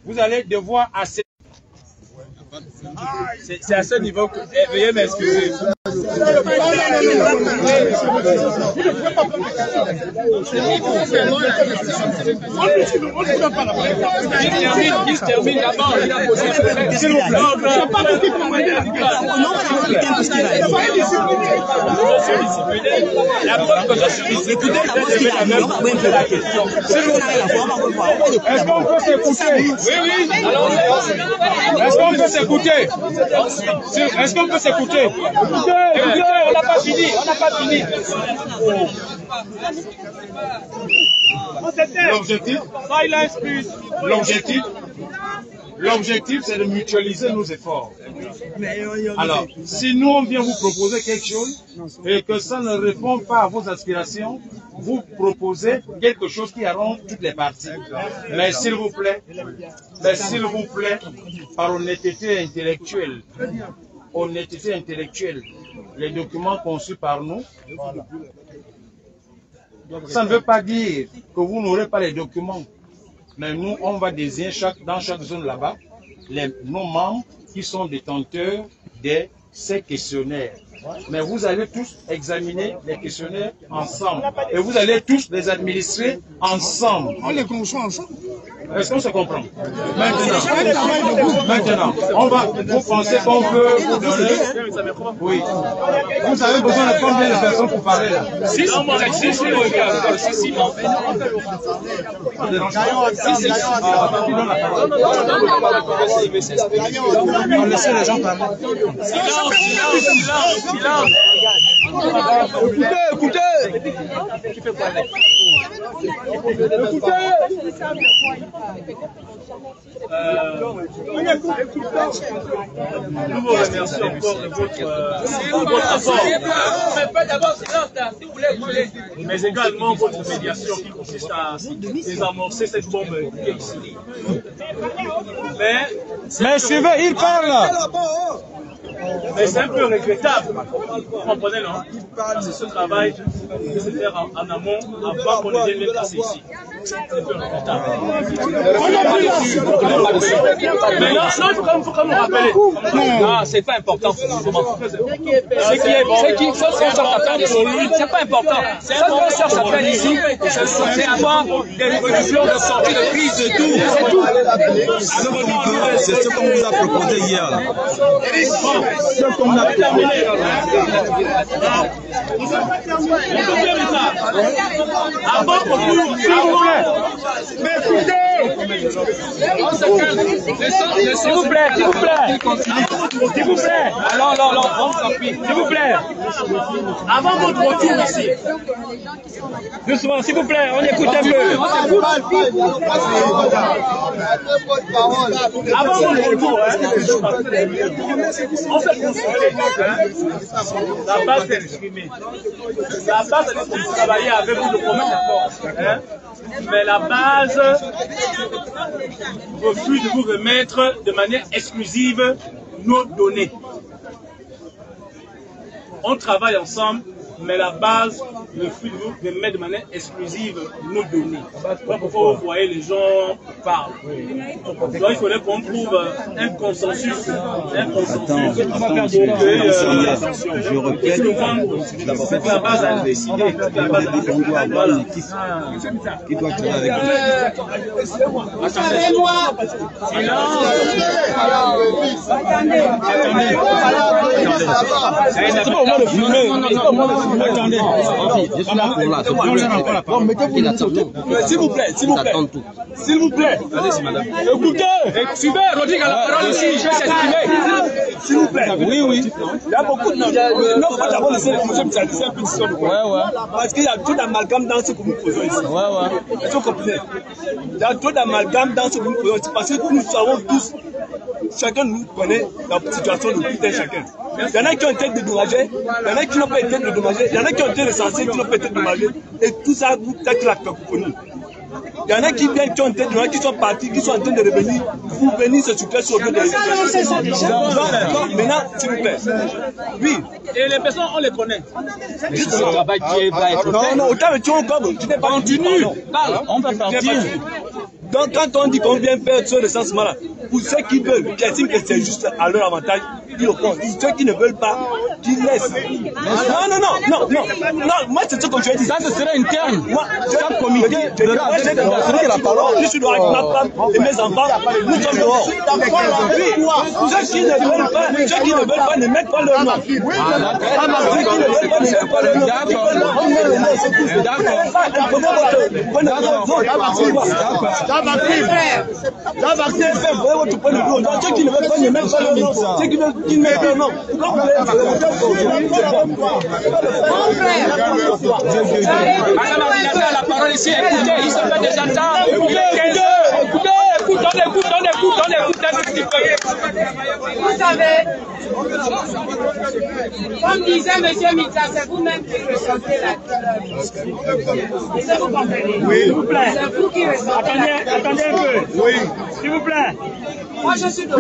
vous allez devoir assez. C'est à ce niveau que... veuillez m'excuser. Il se termine d'abord. Il a posé la preuve que je suis discipliné. Est-ce qu'on peut s'écouter? Oui. Est-ce qu'on peut s'écouter? Est-ce qu'on peut s'écouter? On n'a pas fini. L'objectif, c'est de mutualiser nos efforts. Alors, si nous, on vient vous proposer quelque chose et que ça ne répond pas à vos aspirations, vous proposez quelque chose qui arrange toutes les parties. Mais s'il vous plaît, par honnêteté intellectuelle, les documents conçus par nous, ça ne veut pas dire que vous n'aurez pas les documents. Mais nous, on va désigner dans chaque zone là-bas, nos membres qui sont détenteurs de ces questionnaires. Mais vous allez tous examiner les questionnaires ensemble. Et vous allez tous les administrer ensemble. On les conçoit ensemble. Est-ce qu'on se comprend? Maintenant, vous pensez qu'on peut vous donner... Oui. Vous avez besoin de combien de personnes pour parler là? 6. On laisse les gens parler. Écoutez. Nous vous remercions encore de votre apport. Mais également votre médiation qui consiste à désamorcer cette bombe qui est ici. Mais suivez, il parle. Mais c'est un peu regrettable. Vous comprenez, non? C'est ce travail qui se fait en amont avant qu'on ne vienne passer ici. C'est un peu regrettable. Mais non, il faut quand même rappeler. Non, c'est pas important pour nous. C'est pas important. C'est qu'on cherche à faire ici, c'est avoir des solutions de sortie de crise de tout. C'est ce qu'on vous a proposé hier. S'il vous plaît. Avant votre retour ici. Doucement, s'il vous plaît, on écoute un peu. Avant votre retour, on s'est consulté. La base est exprimée. La base est travailler avec vous de commun accord. Mais la base refuse de vous remettre de manière exclusive nos données. On travaille ensemble, mais la base refuse de vous remettre de manière exclusive nos données. Pourquoi vous voyez les gens parlent. Donc il faudrait qu'on trouve un consensus. Je répète, C'est que la base a décidé. on doit avoir une équipe qui doit travailler avec nous. Attendez-moi. Attendez. Je suis là pour là. S'il vous plaît. S'il vous plaît. Allez-y, madame. Écoutez. Suivez, Rodrigue à la parole ici, je vais s'exprimer. S'il vous plaît. Oui. Il y a beaucoup de... Non, pas d'abord laisser le monsieur me dire un peu de son. Ouais. Parce qu'il y a trop d'amalgame dans ce que nous faisons ici. Ouais. Est-ce que vous comprenez? Il y a trop d'amalgame dans ce que nous faisons ici. Parce que nous savons tous, chacun de nous connaît la situation de tout un chacun. Il y en a qui ont été dédommagés, il y en a qui n'ont pas été dédommagés, il y en a qui ont été recensés, qui n'ont pas été dédommagés. Et tout ça, vous êtes la cacophonie. Il y en a qui viennent, qui ont été dédommagés, qui sont partis, qui sont en train de revenir pour venir se souffler sur le dos des gens. Maintenant, s'il vous plaît. Oui. Et les personnes, on les connaît. C'est le travail qui va être fait. Non, autant de choses comme je n'ai pas Continue. Parle, on va partir. Donc quand on dit qu'on vient faire ce recensement-là, pour ceux qui veulent, qui estiment que c'est juste à leur avantage, ils le font. Ceux qui ne veulent pas, qu'ils laissent. Non, moi c'est ce que je vais dire. Ça, ce serait une terme. Moi, chaque comité, la parole, je suis dehors avec ma femme et mes enfants, nous sommes dehors. Ceux qui ne veulent pas, ne mettent pas leur nom. Ceux qui ne veulent pas, ne mettent pas leur nom. Ceux qui ne veulent pas, ne mettent pas leur nom. Ceux qui veulent qu'ils mettent leur nom. Madame Aminata, la parole ici, écoutez, il se fait des attentes. Écoute, on écoute. Vous savez, comme disait M. Mitsa, c'est vous-même qui ressentez la douleur. Est-ce que vous comprenez? Oui, s'il vous plaît. C'est vous qui ressentez la douleur. Attendez un peu. Oui, s'il vous plaît. Moi, je suis de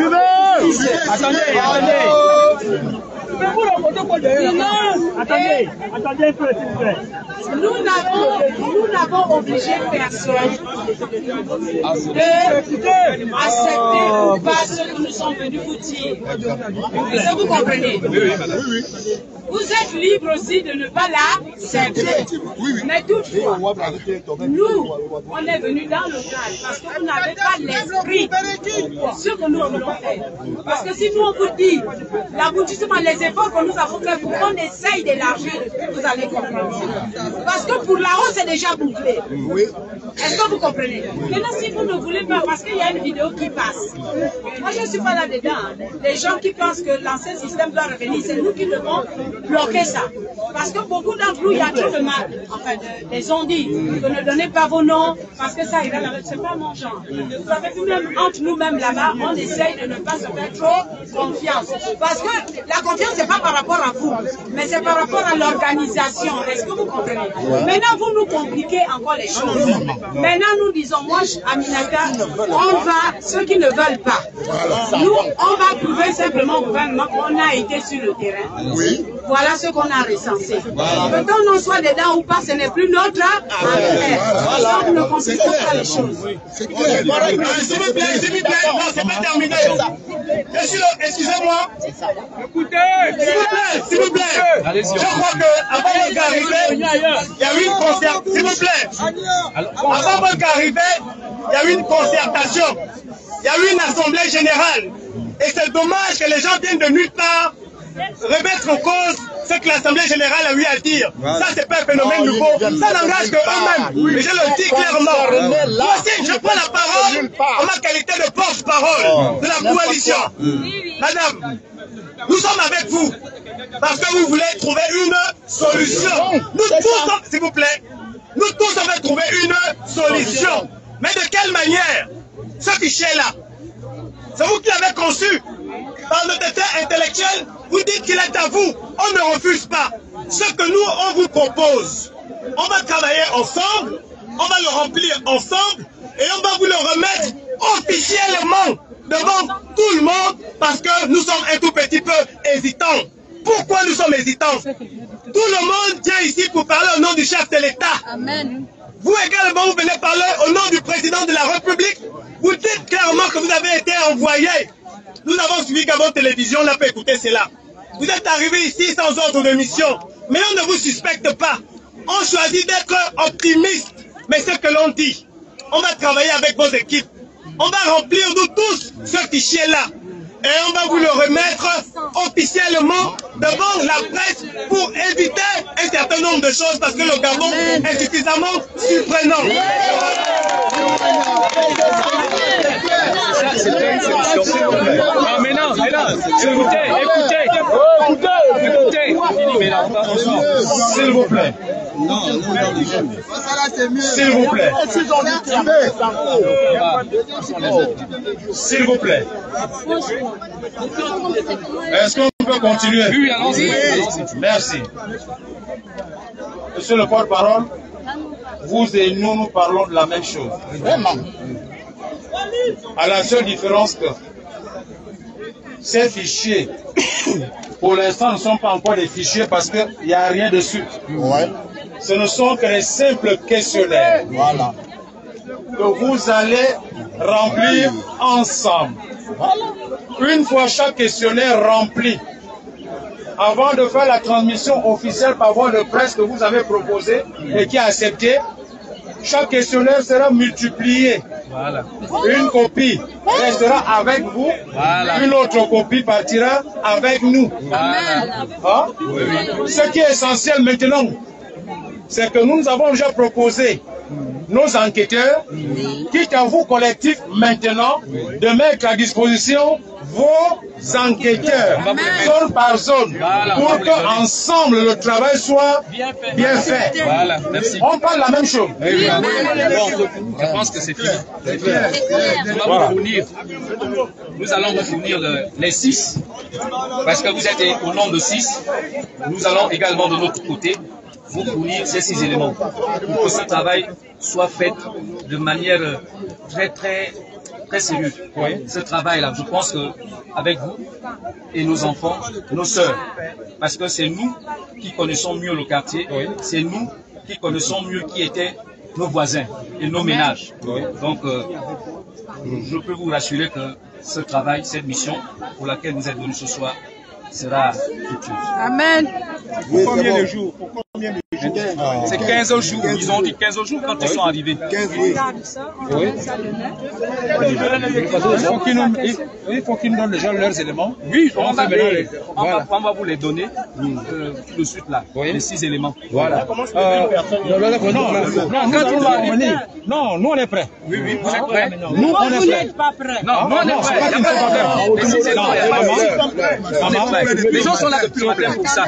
Attendez. Attendez un peu, s'il vous plaît. Nous n'avons obligé personne d'accepter ou pas ce que nous sommes venus vous dire. Est-ce que vous comprenez? Vous êtes libre aussi de ne pas l'accepter. Mais toutefois, nous, on est venus dans le cadre parce que vous n'avez pas l'esprit de ce que nous voulons faire. Parce que si nous on vous dit l'aboutissement, les efforts que nous avons fait pour qu'on essaye d'élargir, vous allez comprendre. Parce que pour là-haut, c'est déjà bouclé. Est-ce que vous comprenez? Maintenant, si vous ne voulez pas, parce qu'il y a une vidéo qui passe, moi je ne suis pas là-dedans. Les gens qui pensent que l'ancien système doit revenir, c'est nous qui devons bloquer ça. Parce que beaucoup d'entre nous, il y a trop de mal. Enfin, les ont dit que ne donnez pas vos noms, parce que ça ira là-bas. C'est pas mon genre. Vous savez, nous-mêmes, entre nous-mêmes là-bas, on essaye de ne pas se faire trop confiance. Parce que la confiance, c'est pas par rapport à vous, mais c'est par rapport à l'organisation. Est-ce que vous comprenez? Maintenant, vous nous compliquez encore les choses. Maintenant, nous disons, moi, Aminata, on va, ceux qui ne veulent pas, nous, on va prouver simplement au gouvernement qu'on a été sur le terrain. Voilà ce qu'on a recensé. Que on en soit dedans ou pas, ce n'est plus notre affaire. Donc, ne compliquons pas les choses. S'il vous plaît, non, c'est pas terminé. Excusez-moi. Écoutez. S'il vous plaît. Je crois qu'avant d'arriver, il y a eu une concertation. S'il vous plaît. Avant d'arriver, il y a eu une concertation. Il y a eu une assemblée générale. Et c'est dommage que les gens viennent de nulle part remettre en cause ce que l'Assemblée générale a eu à dire. Ça, c'est pas un phénomène nouveau. Ça n'engage que eux-mêmes. Mais je le dis clairement. Moi aussi, je prends la parole en ma qualité de porte-parole de la coalition. Madame, nous sommes avec vous parce que vous voulez trouver une solution. Nous tous, s'il vous plaît, nous tous avons trouvé une solution. Mais de quelle manière? Ce fichier-là, c'est vous qui l'avez conçu. Par notre état intellectuel, vous dites qu'il est à vous. On ne refuse pas. Ce que nous, on vous propose, on va travailler ensemble, on va le remplir ensemble et on va vous le remettre officiellement devant tout le monde parce que nous sommes un tout petit peu hésitants. Pourquoi nous sommes hésitants? Tout le monde vient ici pour parler au nom du chef de l'État. Amen. Vous également, vous venez parler au nom du président de la République. Vous dites clairement que vous avez été envoyé. Nous avons suivi Gabon Télévision, on a pu écouter cela. Vous êtes arrivé ici sans ordre de mission, mais on ne vous suspecte pas. On choisit d'être optimiste, mais c'est ce que l'on dit. On va travailler avec vos équipes. On va remplir nous tous ce fichier-là. Et on va vous le remettre officiellement devant la presse pour éviter un certain nombre de choses parce que le Gabon est suffisamment surprenant. Maintenant, écoutez. S'il vous plaît. S'il vous plaît. S'il vous plaît. Est-ce qu'on peut continuer? Oui, allons-y. Merci. Monsieur le porte-parole, vous et nous parlons de la même chose. À la seule différence que ces fichiers, pour l'instant, ne sont pas encore des fichiers parce qu'il n'y a rien dessus. Ce ne sont que des simples questionnaires que vous allez remplir ensemble. Une fois chaque questionnaire rempli, avant de faire la transmission officielle par voie de presse que vous avez proposée et qui a accepté, chaque questionnaire sera multiplié. Voilà. Une copie restera avec vous, voilà. Une autre copie partira avec nous. Voilà. Hein? Oui, oui. Ce qui est essentiel maintenant, c'est que nous avons déjà proposé nos enquêteurs, quitte à vous collectifs maintenant, de mettre à disposition vos enquêteurs, zone par zone, pour qu'ensemble le travail soit bien fait. Voilà, merci. On parle la même chose. Oui, bon, je pense que c'est fini. Voilà. Nous allons vous fournir les 6, parce que vous êtes au nombre de 6. Nous allons également de notre côté vous fournir ces 6 éléments pour que ce travail soit fait de manière très sérieuse. Oui. Ce travail-là, je pense que avec vous et nos enfants, nos sœurs, parce que c'est nous qui connaissons mieux le quartier, oui. C'est nous qui connaissons mieux qui étaient nos voisins et nos ménages. Oui. Donc, je peux vous rassurer que ce travail, cette mission pour laquelle vous êtes venus ce soir, sera fructueuse. Amen. Pour combien de jours? C'est 15 jours. Ils ont dit 15 jours quand ils sont arrivés. 15 jours. Oui. Il faut qu'ils nous donnent déjà leurs éléments. Oui, on va vous les donner tout de suite là. Oui. Les 6 éléments. Voilà. Non, nous on est prêts. Oui, oui, vous êtes prêts? Nous on est prêts. Pas prêts. Non, nous on est prêts. Les 6 éléments. Les gens sont là depuis longtemps pour ça.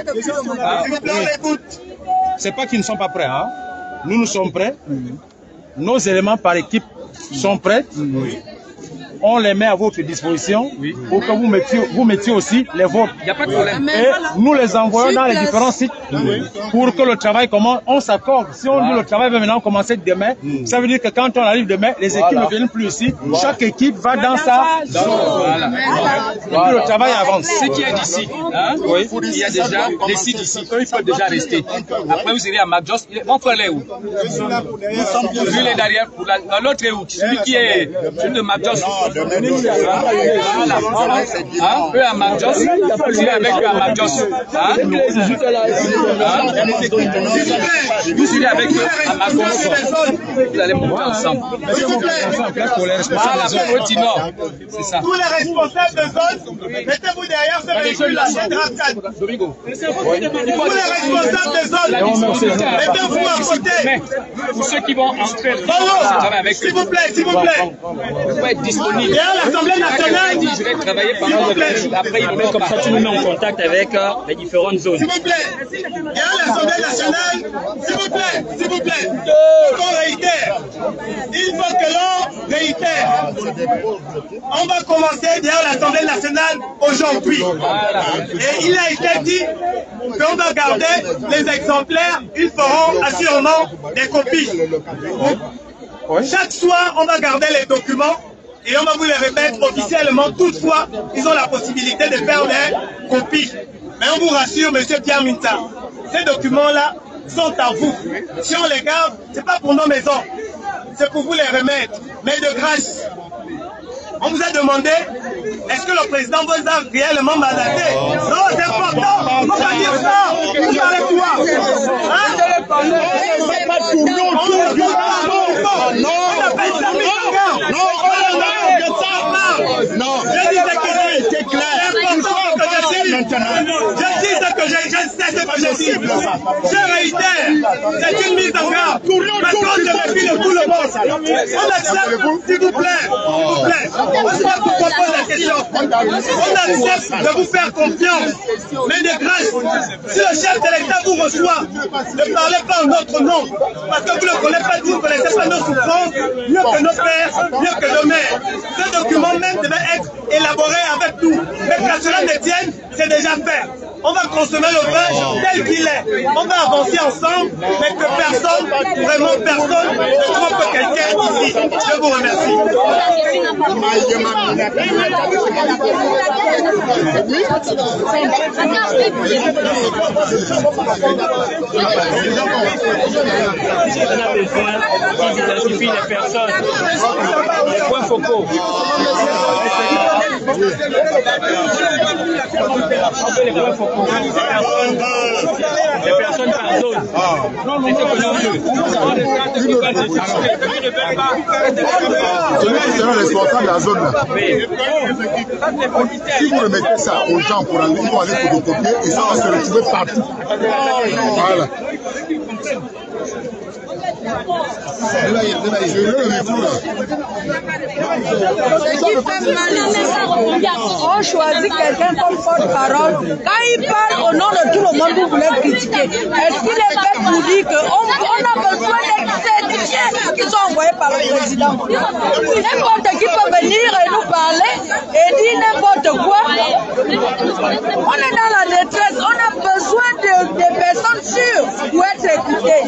C'est pas qu'ils ne sont pas prêts. Hein? Nous sommes prêts. Nos éléments par équipe sont prêts. On les met à votre disposition pour que vous mettiez aussi les vôtres. Il n'y a pas de problème. Et nous les envoyons dans les différents sites pour que le travail commence. On s'accorde. Si on dit le travail va maintenant commencer demain, ça veut dire que quand on arrive demain, les équipes ne viennent plus ici. Chaque équipe va dans sa zone. Et puis le travail avance. Ce qui est d'ici, hein? Oui. Il y a déjà les sites ici. Eux, ils peuvent déjà rester. Après, vous irez à MacJoss. Mon frère est où? Lui, il est derrière. L'autre est où? Celui qui est celui de MacJoss. Voilà. Eux à MacJoss, vous irez avec eux à MacJoss. Vous irez avec eux à MacJoss. Vous allez monter ensemble. Voilà, pour le Nord. C'est ça. Tous les responsables de zone, mettez-vous derrière ce véhicule-là, c'est Dracan. Tous les responsables de zone, mettez-vous à côté. Pour ceux qui vont entrer, s'il vous plaît, s'il vous plaît. Vous pouvez être disponible. L'Assemblée nationale, je vais travailler pendant après il met comme ça, tu nous mets en contact avec les différentes zones. S'il vous plaît, l'Assemblée nationale, s'il vous plaît, qu'on réitère. Il faut que l'on réitère. On va commencer derrière l'Assemblée nationale aujourd'hui. Et il a été dit qu'on va garder les exemplaires, ils feront assurément des copies. Chaque soir, on va garder les documents. Et on va vous les remettre officiellement. Toutefois, ils ont la possibilité de faire des copies. Mais on vous rassure, monsieur Pierre Minta, ces documents-là sont à vous. Si on les garde, ce n'est pas pour nos maisons. C'est pour vous les remettre. Mais de grâce, on vous a demandé, est-ce que le président vous a réellement mandaté? Non, c'est important. On va dire ça. Vous parlez quoi? C'est pas pour nous. On appelle ça non, je dis ce que je dis, c'est clair. C'est important que je dis. Je dis ce que je sais, ce que je dis. Je réitère, c'est une mise en garde. Maintenant, je méfie de tout le monde. On accepte, s'il vous plaît, on vous propose la question. On accepte de vous faire confiance, mais de grâce, si le chef de l'État vous reçoit, ne parlez pas en notre nom, parce que vous ne connaissez pas nos souffrances, mieux que nos pères, mieux que nos mères. Ce document même devait être élaboré avec nous. Mais qu'à cela ne tienne, c'est déjà fait. on va consommer le vin tel qu'il est. On va avancer ensemble, mais que personne, vraiment personne, ne trompe quelqu'un ici. Je vous remercie. Les personnes, les points focaux. Les personnes par zone. Celui qui sera responsable de la zone là. Si vous remettez ça aux gens pour aller, ils vont aller photocopier et ça va se retrouver partout. Voilà. On choisit quelqu'un comme porte-parole. Quand il parle au nom de tout le monde, vous voulez critiquer. Est-ce qu'il est fait pour dire qu'on a besoin d'être certifiés qui sont envoyés par le président? N'importe qui peut venir et nous parler et dire n'importe quoi. On est dans la détresse. On a besoin de personnes sûres pour être écoutées.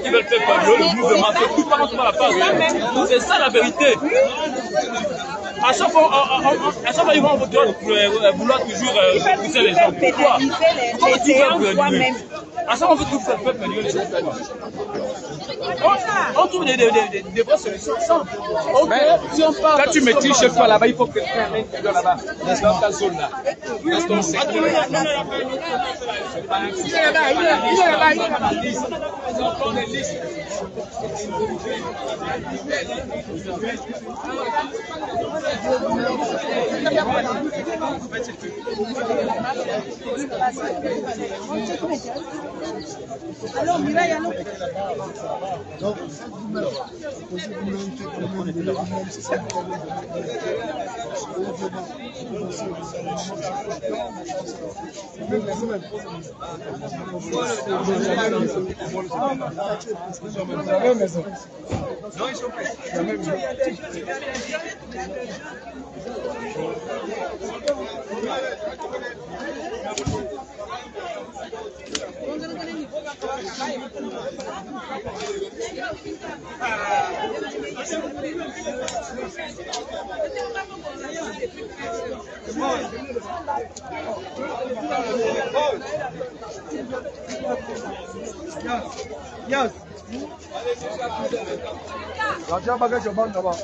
Qui veulent faire le mouvement, c'est tout par la part. C'est ça la vérité. À chaque fois, ils vont vouloir toujours pousser les gens. Pourquoi? Pourquoi tu veux venir? À chaque fois, on veut tout faire peuple. On trouve des vraies solutions ensemble. Si on parle. Quand tu me dis chez toi là-bas, il faut que quelqu'un mette là-bas, dans ta zone là. Alors, Mireille, allons. Yes. Raja bagage au banc là-bas.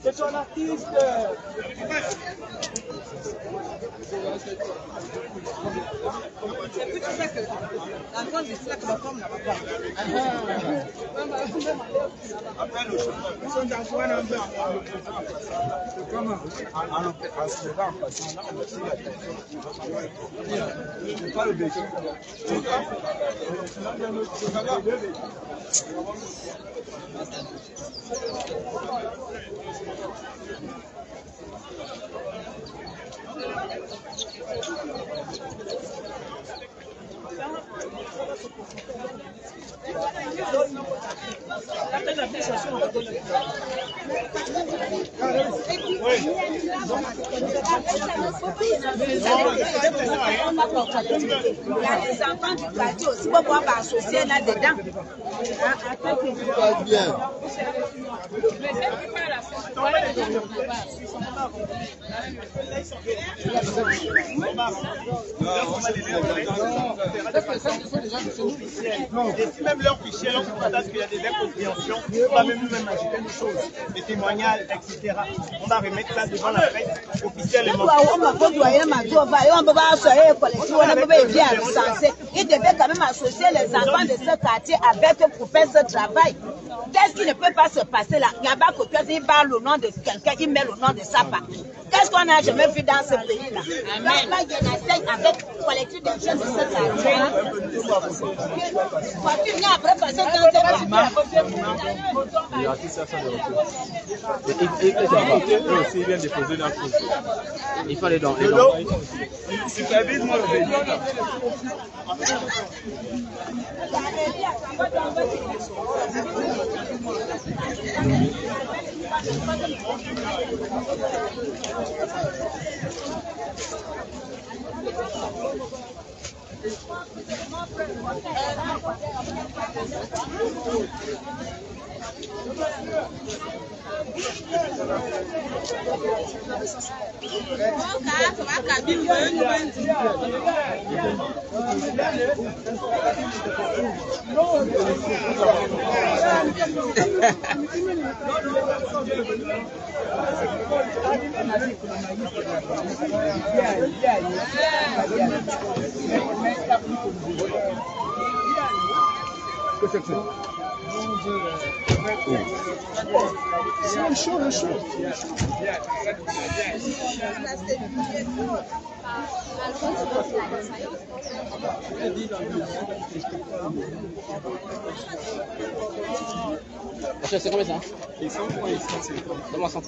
C'est ton artiste. les enfants du quartier aussi pour pouvoir associer là-dedans. Bien. Et si même leur fichier, lorsqu'on constate qu'il y a des incompréhensions, on va même ajouter des choses, des témoignages, etc. On va remettre ça devant la presse officiellement. Il devait quand même associer les enfants de ce quartier avec pour faire ce travail. Qu'est-ce qui ne peut pas se passer là? Là-bas, quand il parle au nom de quelqu'un, il met le nom de sa part. Qu'est-ce qu'on n'a jamais vu dans ce pays-là? Là, il y en a 5 avec le collectif des jeunes de ce quartier. Il y a après passer dans il vient déposer dans le il faut les dons. Supervise-moi le véhicule. C'est chaud, chaud. C'est combien ça? Ils sont quoi ici? Comment ça?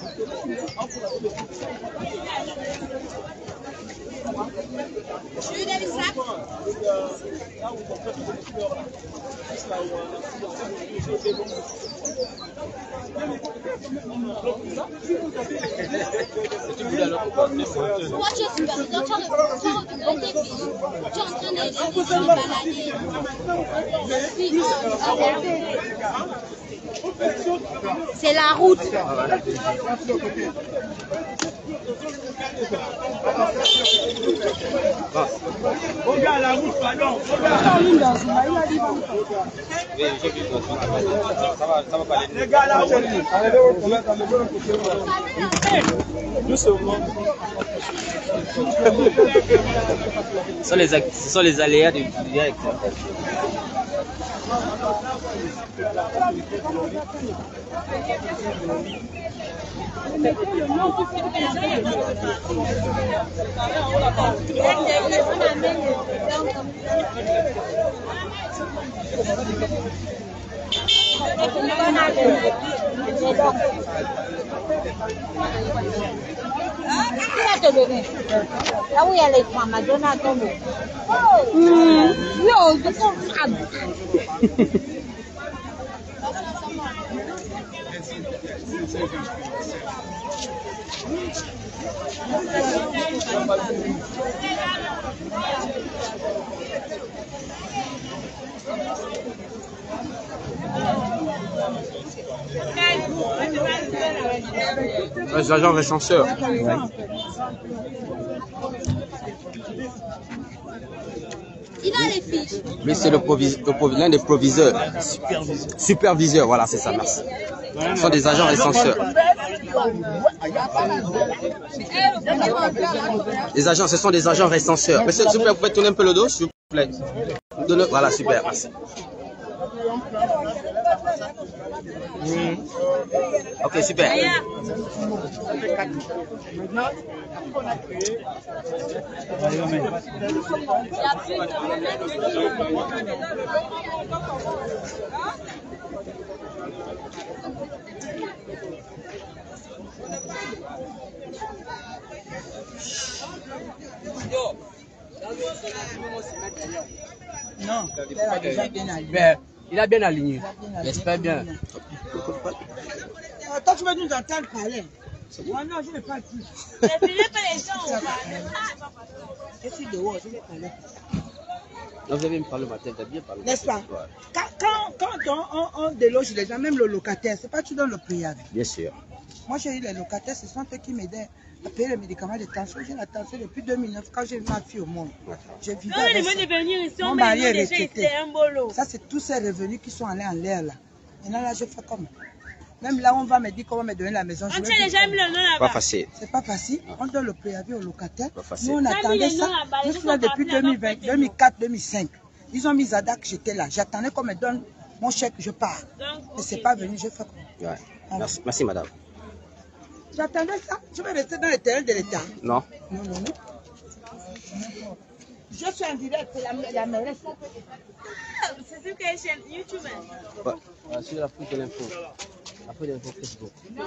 C'est la route. Regarde la route, pardon. Les gars, la route. Ce sont les aléas du direct. Là où il y a les trois Madonna tombent. Les agents recenseurs. Il a les fiches. Lui, c'est l'un des proviseurs. Superviseur, voilà, c'est ça, merci. Ce sont des agents recenseurs. Les agents, ce sont des agents recenseurs. Monsieur, s'il vous plaît, vous pouvez tourner un peu le dos, s'il vous plaît. Voilà, super, merci. Ok, super. Non, déjà bien allé. Il a bien aligné. J'espère bien. Toi, tu vas nous entendre parler. Moi, non, je ne parle plus. Ne filez pas les gens, on va. Je suis dehors, je vais parler. Vous avez me parlé le matin, tu as bien parlé. N'est-ce pas? Quand on déloge les gens, même le locataire, c'est pas tu donnes le préavis. Bien sûr. Moi, j'ai eu les locataires, ce sont eux qui m'aidaient à payer les médicaments de tension. J'ai la tension depuis 2009, quand j'ai vu ma fille au monde. Je vivais avec ça. Mon mari est retraité. Ça, c'est tous ces revenus qui sont allés en l'air là. Maintenant, là, je fais comme. Même là, on va me dire qu'on va me donner la maison. On tient déjà mis le nom là-bas. Pas facile. C'est pas facile. On donne le préavis aux locataires. Pas facile. Nous, on attendait ça. Je suis là depuis 2020, 2004, 2005. Ils ont mis Zadak, j'étais là. J'attendais qu'on me donne mon chèque, je pars. Et c'est pas venu, je fais comme. Ouais. Merci, madame. J'attendais ça. Je vais rester dans le terrain de l'État. Non. Non, non, non. Je suis en direct, c'est la mairesse. C'est sur quelle chaîne? YouTube? Sur la foule de l'info. La foule de l'info Facebook. Il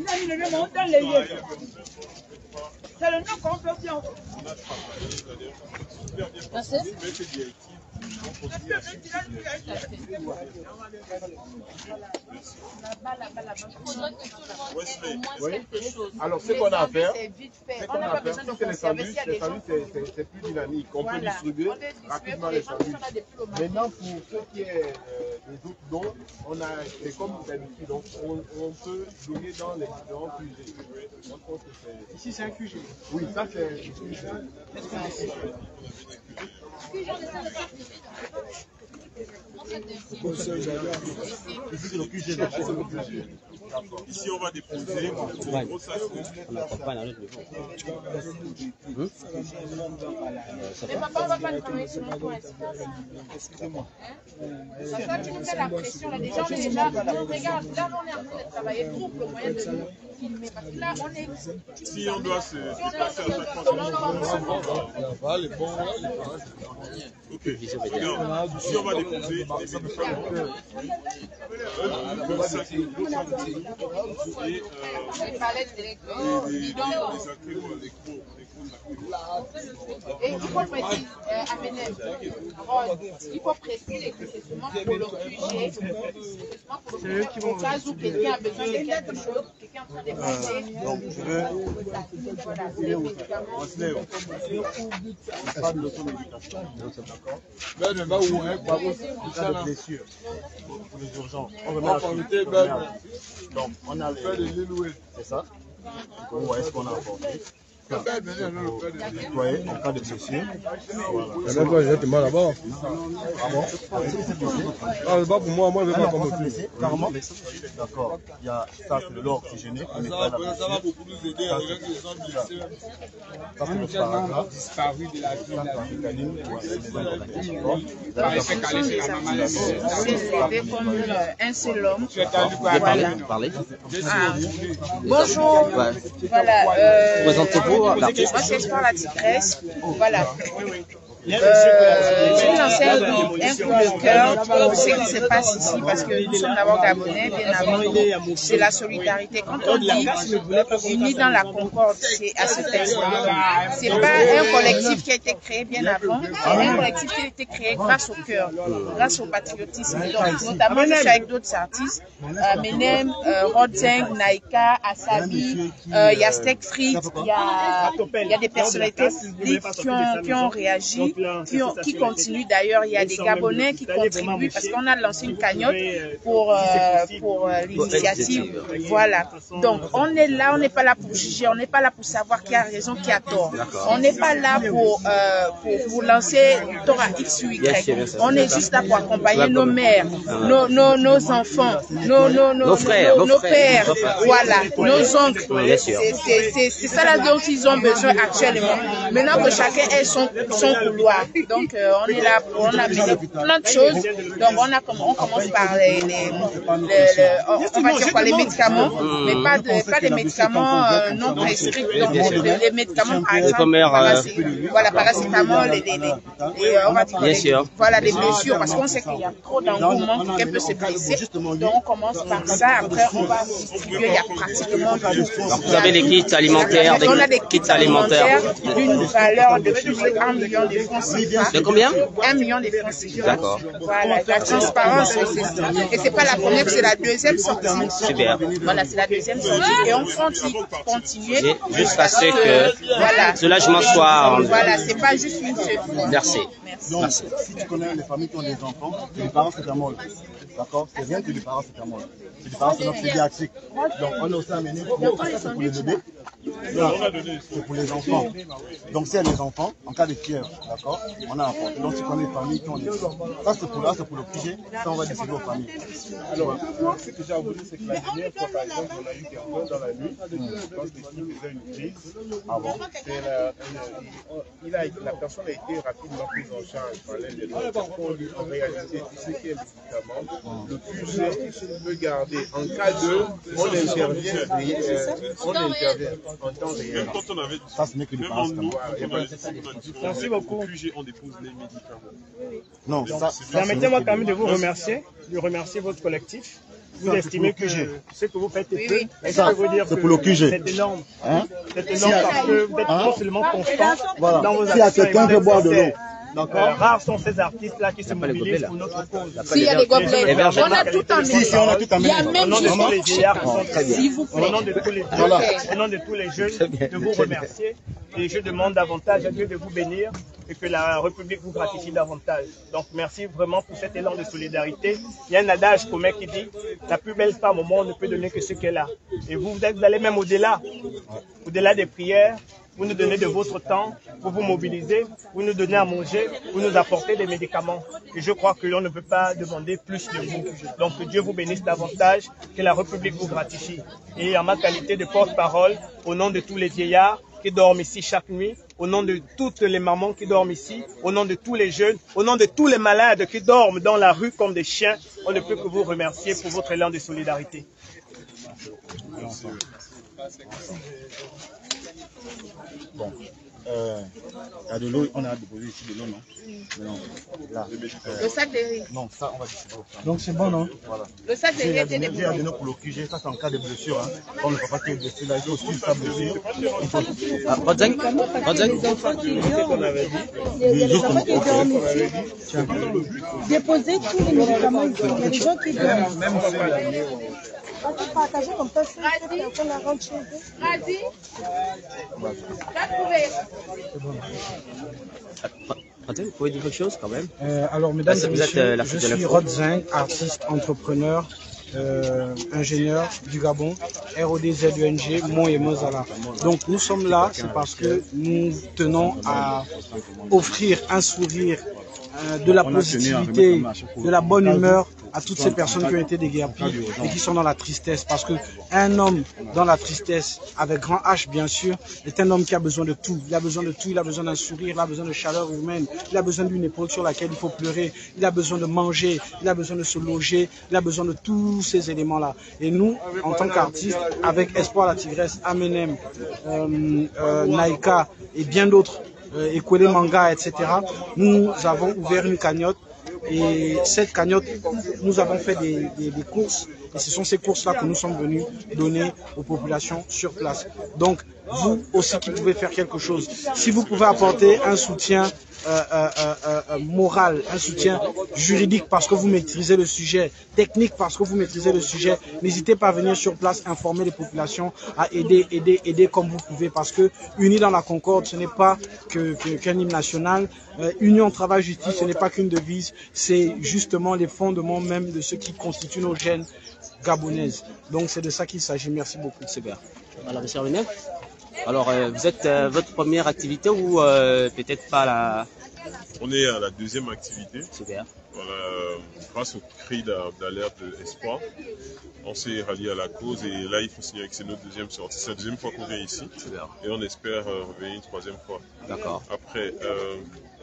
a mis le nom dans les lieux. C'est le nom qu'on peut faire. Alors, ce qu'on a à faire, c'est que les sandwichs, c'est plus dynamique. On peut distribuer rapidement les sandwichs. Maintenant, pour ce qui est des autres dons, c'est comme d'habitude, donc on peut donner dans les différents QG. Ici, c'est un QG. Oui, ça, c'est. Ici, on va déposer. On accompagne à notre niveau. Mais papa, on va pas travailler sur notre espace. Excusez-moi. Ça fait tu nous mets la pression. Là. Déjà, on est déjà. Regarde, là, on est en train de travailler. Trouve le moyen de nous filmer. Parce que là, on est. Si on doit se déplacer à chaque fois, ok. Regarde, ici, on va déposer des médicaments. Les palettes et il faut préciser, il faut préciser que c'est seulement pour le QG, c'est seulement pour le cas où quelqu'un a besoin de quelque chose, quelqu'un est en train de passer. Donc, je veux. Voilà, c'est les médicaments. Pas de l'automédication. D'accord. Blessure. Pour les urgences. On remet donc, on a les. C'est ça. Où est-ce qu'on a apporté? Nettoyer en cas de blessure. Voilà. Je vais te mal là-bas. Ah bon? Ah, c'est pas pour moi, je vais pas comme blessé. Carrément. D'accord. Il y a ça, c'est de l'or oxygéné. Ça va beaucoup nous aider à gens qui sont blessés. Ça, c'est le paragraphe. Disparu de la vie. C'est comme un seul homme. Voilà. Bonjour. Voilà. Présentez-vous. Moi, je parle la tigresse. Voilà. J'ai lancé un coup de cœur pour ce qui se passe ici parce que nous sommes d'abord Gabonais, bien avant tout. C'est la solidarité. Quand on dit unis dans la concorde, c'est à cet instant. C'est pas un collectif qui a été créé bien avant, c'est un collectif qui a été créé grâce au cœur, grâce au patriotisme. Donc, notamment, je suis avec d'autres artistes, Menem, Rodzeng, Naïka, Asabi, il y a Steak Frites, il y a des personnalités publiques qui ont réagi. Qui continuent d'ailleurs, il y a des Gabonais qui contribuent parce qu'on a lancé une cagnotte pour l'initiative. Voilà. Donc on est là, on n'est pas là pour juger, on n'est pas là pour savoir qui a raison, qui a tort. On n'est pas là pour lancer tort à X ou Y. On est juste là pour accompagner nos mères, nos enfants, nos frères, nos pères, voilà, nos oncles. C'est ça là dont ils ont besoin actuellement. Maintenant que chacun ait son couloir. l'histoire. Donc, on est là, on a mené plein de choses. Donc, on commence par on va dire quoi, les médicaments, mais pas des médicaments non prescrits. Donc, les médicaments, par exemple, paracétamol, on va dire, voilà, les blessures, parce qu'on sait qu'il y a trop d'engouement, quelqu'un peut se blesser. Donc, on commence par ça. Après, on va distribuer, il y a pratiquement donc, vous avez des kits alimentaires, on a des kits alimentaires d'une valeur de plus de 1 million de francs CFA. De combien? 1 million de francs CFA. D'accord. Voilà, la transparence, c'est ça. Et c'est pas la première, c'est la deuxième sortie. Super. Voilà, c'est la deuxième sortie. Et on compte continuer jusqu'à ce que ce logement soit. Voilà, c'est pas juste une seule fois. Merci. Donc, si tu connais les familles qui ont des enfants, c'est du paracétamol. D'accord? C'est rien que du paracétamol. C'est du paracétamol pédiatrique. Donc, on a aussi amené ça, c'est pour les bébés. C'est pour les enfants. Donc, s'il y a des enfants, en cas de fièvre, d'accord, on a apporté. Donc, tu connais les familles qui ont des enfants. Ça, c'est pour le QG. Ça, on va distribuer aux familles. Alors, ce que j'ai à vous dire, c'est que la dernière fois, par exemple, on a eu quelqu'un dans la nuit, je pense qu'il faisait une crise. Ah bon? La personne a été rapidement prise en charge par l'aide de l'autre. En réalité, tout ce qui est médicament, le QG peut garder. En cas de, on intervient en temps réel. Ça, ce n'est que du paracétamol. Merci beaucoup. On dépose les médicaments. Non, ça. Permettez-moi quand même de vous remercier, de remercier votre collectif. Vous estimez que ce que vous faites est peu. Est-ce que vous dire que pour le QG. C'est énorme. C'est énorme parce que vous êtes non seulement constant dans vos actions. S'il y a quelqu'un qui veut boire de l'eau. Rares sont ces artistes-là qui se mobilisent pour notre cause. S'il y a des gobelets, on a tout amené. on a tout amené. Il y a même au nom de tous les vieillards qui sont très s'il vous plaît. Au nom de tous les jeunes, de vous remercier. Et je demande davantage à Dieu de vous bénir et que la République vous gratifie davantage. Donc merci vraiment pour cet élan de solidarité. Il y a un adage commun qui dit « La plus belle femme au monde ne peut donner que ce qu'elle a ». Et vous allez même au-delà des prières. Vous nous donnez de votre temps, vous vous mobilisez, vous nous donnez à manger, vous nous apportez des médicaments. Et je crois que l'on ne peut pas demander plus de vous. Donc que Dieu vous bénisse davantage, que la République vous gratifie. Et en ma qualité de porte-parole, au nom de tous les vieillards qui dorment ici chaque nuit, au nom de toutes les mamans qui dorment ici, au nom de tous les jeunes, au nom de tous les malades qui dorment dans la rue comme des chiens, on ne peut que vous remercier pour votre élan de solidarité. Bon, il y a de l'eau, on a déposé ici de l'eau, non? Non, là. Le sac de riz. Non, ça, on va distribuer. Donc c'est bon, non? Voilà. Le sac de riz était déposé. J'ai donné pour le QG, ça c'est en cas de blessure. Hein. Comme le papa qui est blessé, là, il faut suivre sa blessure. Il faut... Déposer tous les médicaments ici. Il y a des gens qui dorment. Même on peut partager comme ça, on la rentre chez eux. Vas-y. T'as trouvé. Vous pouvez dire quelque chose quand même? Alors, mesdames et messieurs, je suis Rod Zing, artiste, entrepreneur, ingénieur du Gabon, RODZENG, Mont et Mozala. Donc nous sommes là, c'est parce que nous tenons à offrir un sourire, de la positivité, de la bonne humeur à toutes ces personnes qui ont été déguerpies et qui sont dans la tristesse. Parce que un homme dans la tristesse, avec grand H bien sûr, est un homme qui a besoin de tout. Il a besoin de tout, il a besoin d'un sourire, il a besoin de chaleur humaine, il a besoin d'une épaule sur laquelle il faut pleurer, il a besoin de manger, il a besoin de se loger, il a besoin de tous ces éléments-là. Et nous, en tant qu'artistes, avec Espoir la Tigresse, Amenem, Naïka et bien d'autres, Ekwele Manga, etc., nous avons ouvert une cagnotte. Et cette cagnotte, nous avons fait des courses. Et ce sont ces courses-là que nous sommes venus donner aux populations sur place. Donc, vous aussi qui pouvez faire quelque chose. Si vous pouvez apporter un soutien moral, un soutien juridique parce que vous maîtrisez le sujet, technique parce que vous maîtrisez le sujet, n'hésitez pas à venir sur place, informer les populations, à aider comme vous pouvez, parce que unis dans la concorde, ce n'est pas qu'un hymne national. Union, travail, justice, ce n'est pas qu'une devise, c'est justement les fondements même de ce qui constitue nos gènes gabonaises. Donc c'est de ça qu'il s'agit. Merci beaucoup. Super. Voilà, monsieur René. Alors, vous êtes votre première activité ou peut-être pas la... On est à la deuxième activité. Super. Voilà, grâce au cri d'alerte d'espoir, on s'est rallié à la cause et là il faut signer que c'est notre deuxième sortie. C'est la deuxième fois qu'on vient ici et on espère revenir une troisième fois. D'accord. Après,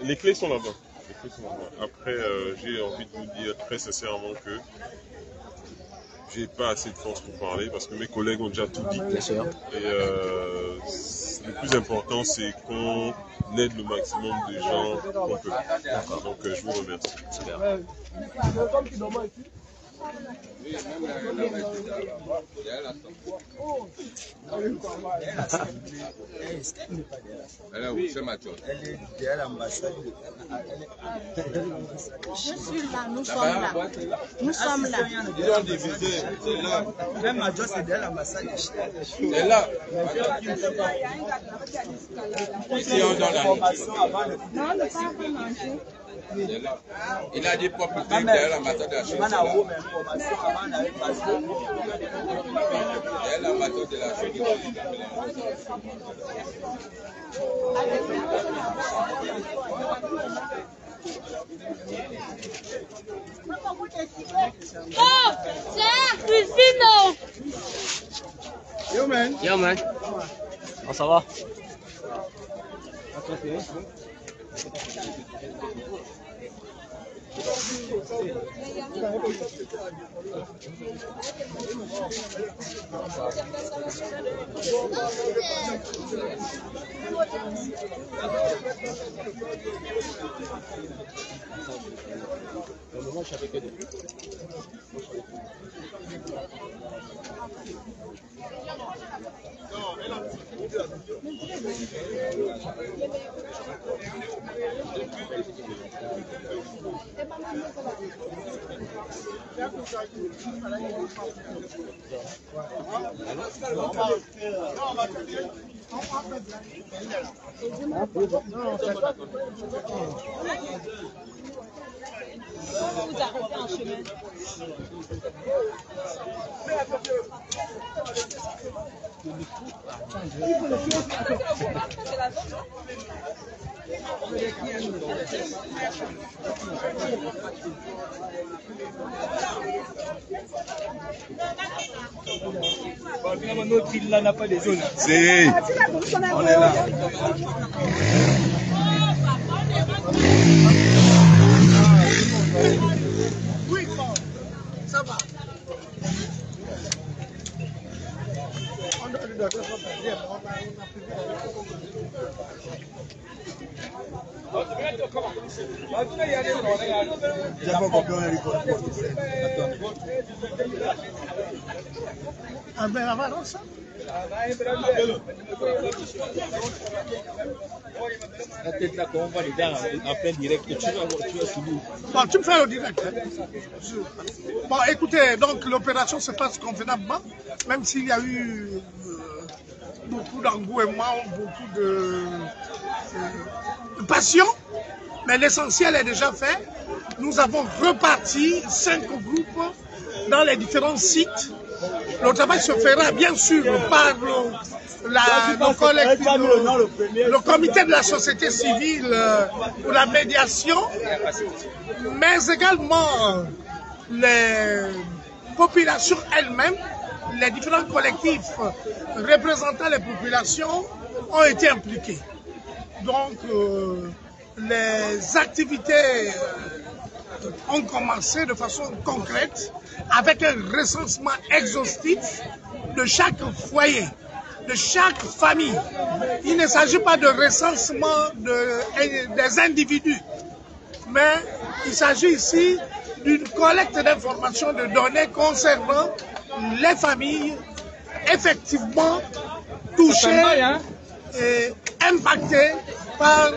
les clés sont là-bas. Après, j'ai envie de vous dire très sincèrement que j'ai pas assez de force pour parler parce que mes collègues ont déjà tout dit. Bien sûr. Et le plus important, c'est qu'on aide le maximum de gens qu'on peut. D'accord. Donc, je vous remercie. Super. Je suis là, nous sommes là. Nous sommes là. Ils ont divisé, c'est là. Même Major, c'est derrière l'ambassade. C'est là. Ici, on donne la information avant le. Non, ne pas manger. Il a dit propriété derrière l'ambassade de la Chine. Derrière l'ambassade de la Chine. Oh, c'est Christine. Yo man. Oh, ça va? Vous arrêtez en chemin. Notre île là n'a pas de zone. Si, on est là. Oui, ça va. Ah ben, avant ça. La tête là, quand on va les gars en plein direct, tu vas subir. Bon, tu me fais le direct. Hein. Bon, écoutez, donc l'opération se passe convenablement, même s'il y a eu beaucoup d'engouement, beaucoup de passion, mais l'essentiel est déjà fait. Nous avons reparti 5 groupes dans les différents sites. Le travail se fera bien sûr par le comité de la société civile pour la médiation, mais également les populations elles-mêmes, les différents collectifs représentant les populations ont été impliqués. Donc les activités ont commencé de façon concrète avec un recensement exhaustif de chaque foyer, de chaque famille. Il ne s'agit pas de recensement des individus, mais il s'agit ici d'une collecte d'informations, de données concernant les familles effectivement touchées et impactées par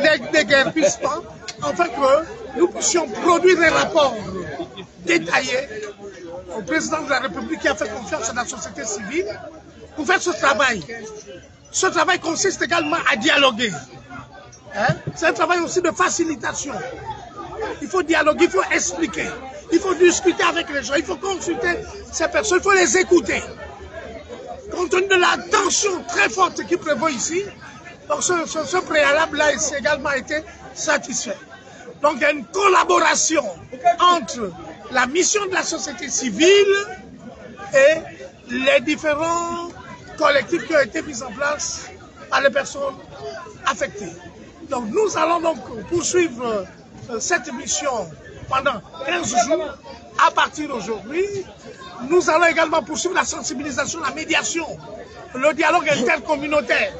les déguerpissements, afin que nous puissions produire des rapports détaillés au président de la République qui a fait confiance à la société civile pour faire ce travail. Ce travail consiste également à dialoguer. Hein? C'est un travail aussi de facilitation. Il faut dialoguer, il faut expliquer, il faut discuter avec les gens, il faut consulter ces personnes, il faut les écouter. Compte tenu de la tension très forte qui prévaut ici, donc ce préalable-là a également été satisfait. Donc il y a une collaboration entre la mission de la société civile et les différents collectifs qui ont été mis en place par les personnes affectées. Donc nous allons donc poursuivre cette mission pendant 15 jours à partir d'aujourd'hui. Nous allons également poursuivre la sensibilisation, la médiation, le dialogue intercommunautaire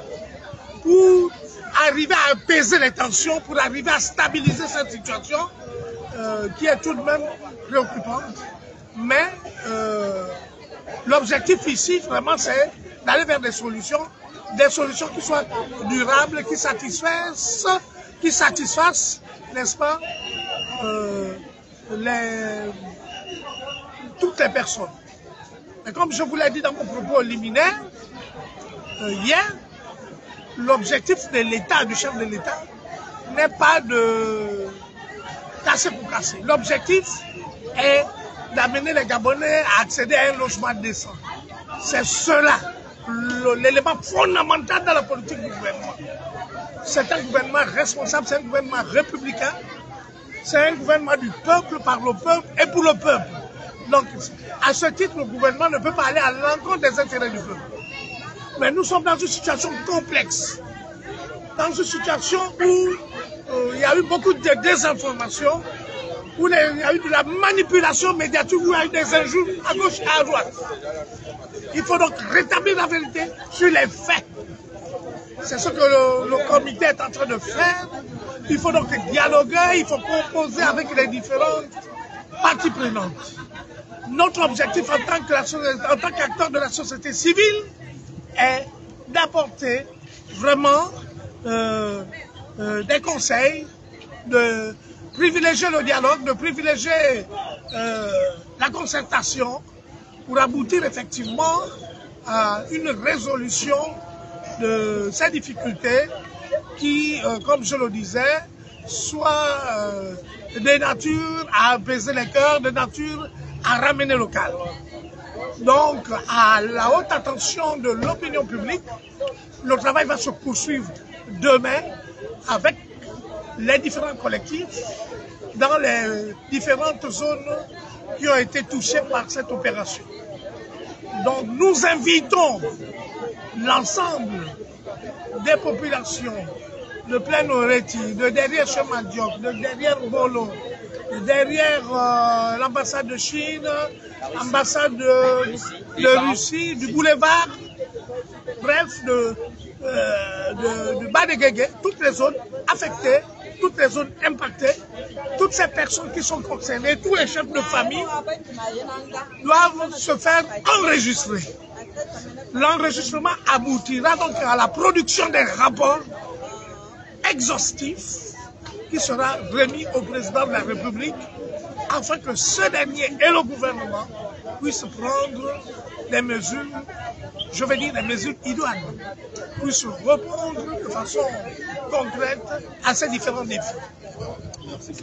pour arriver à apaiser les tensions, pour arriver à stabiliser cette situation qui est tout de même préoccupante. Mais l'objectif ici, vraiment, c'est d'aller vers des solutions qui soient durables, qui satisfassent, n'est-ce pas, toutes les personnes. Mais comme je vous l'ai dit dans mon propos liminaire, hier, l'objectif de l'État, du chef de l'État, n'est pas de casser pour casser. L'objectif est d'amener les Gabonais à accéder à un logement décent. C'est cela, l'élément fondamental dans la politique du gouvernement. C'est un gouvernement responsable, c'est un gouvernement républicain, c'est un gouvernement du peuple, par le peuple et pour le peuple. Donc, à ce titre, le gouvernement ne peut pas aller à l'encontre des intérêts du peuple. Mais nous sommes dans une situation complexe, dans une situation où il y a eu beaucoup de désinformation, où il y a eu de la manipulation médiatique, où il y a eu des injures à gauche et à droite. Il faut donc rétablir la vérité sur les faits. C'est ce que le comité est en train de faire. Il faut donc dialoguer, il faut composer avec les différentes parties prenantes. Notre objectif en tant qu'acteur de la société civile est d'apporter vraiment des conseils, de privilégier le dialogue, de privilégier la concertation pour aboutir effectivement à une résolution de ces difficultés qui, comme je le disais, soit de nature à apaiser les cœurs, de nature à ramener le calme. Donc, à la haute attention de l'opinion publique, le travail va se poursuivre demain avec les différents collectifs dans les différentes zones qui ont été touchées par cette opération. Donc, nous invitons l'ensemble des populations de Plein Oreti, de derrière Chemandiok, de derrière Bolo, de derrière l'ambassade de Chine, l'ambassade de Russie, du boulevard, bref, de Badegege, toutes les zones affectées, toutes les zones impactées, toutes ces personnes qui sont concernées, tous les chefs de famille doivent se faire enregistrer. L'enregistrement aboutira donc à la production des rapports exhaustifs qui sera remis au président de la République afin que ce dernier et le gouvernement puissent prendre des mesures, je vais dire des mesures idoines, puissent répondre de façon concrète à ces différents défis. Merci.